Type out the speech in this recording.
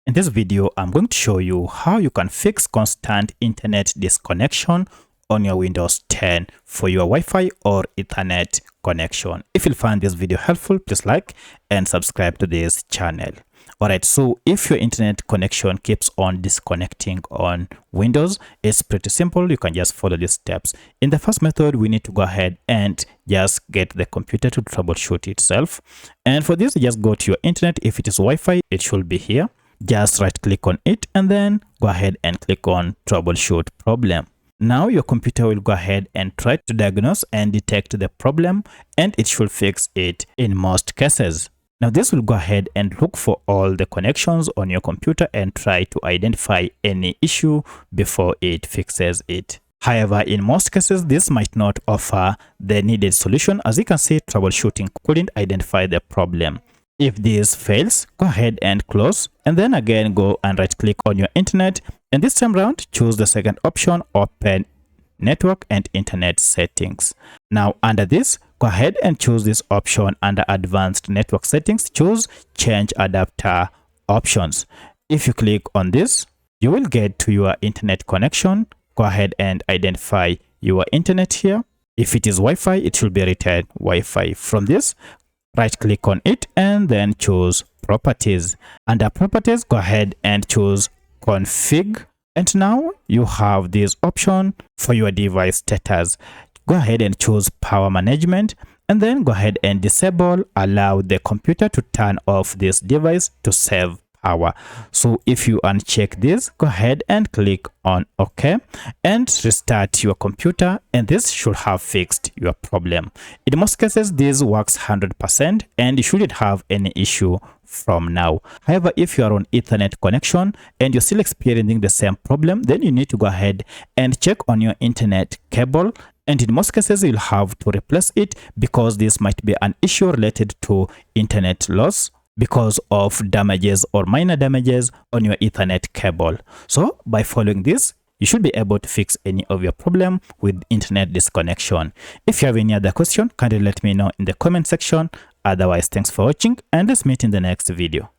In this video, I'm going to show you how you can fix constant internet disconnection on your Windows 10 for your Wi-Fi or Ethernet connection. If you find this video helpful, please like and subscribe to this channel. Alright, so if your internet connection keeps on disconnecting on Windows, it's pretty simple. You can just follow these steps. In the first method, we need to go ahead and just get the computer to troubleshoot itself. And for this, just go to your internet. If it is Wi-Fi, it should be here. Just right click on it and then go ahead and click on troubleshoot problem. Now your computer will go ahead and try to diagnose and detect the problem, and it should fix it in most cases. Now this will go ahead and look for all the connections on your computer and try to identify any issue before it fixes it. However, in most cases, this might not offer the needed solution. As you can see, troubleshooting couldn't identify the problem. If this fails, go ahead and close, and then again go and right click on your internet, and this time around choose the second option, open network and internet settings. Now under this, go ahead and choose this option under advanced network settings, choose change adapter options. If you click on this, you will get to your internet connection. Go ahead and identify your internet here. If it is Wi-Fi, it should be rated Wi-Fi. From this, right click on it and then choose properties. Under properties, go ahead and choose config. And now you have this option for your device status. Go ahead and choose power management and then go ahead and disable, allow the computer to turn off this device to save power. So if you uncheck this, go ahead and click on OK and restart your computer, and this should have fixed your problem. In most cases, this works 100% and you shouldn't have any issue from now. However, if you are on Ethernet connection and you're still experiencing the same problem, then you need to go ahead and check on your internet cable. And in most cases, you'll have to replace it because this might be an issue related to internet loss because of damages or minor damages on your Ethernet cable. So by following this, you should be able to fix any of your problem with internet disconnection. If you have any other question, kindly let me know in the comment section. Otherwise, thanks for watching and let's meet in the next video.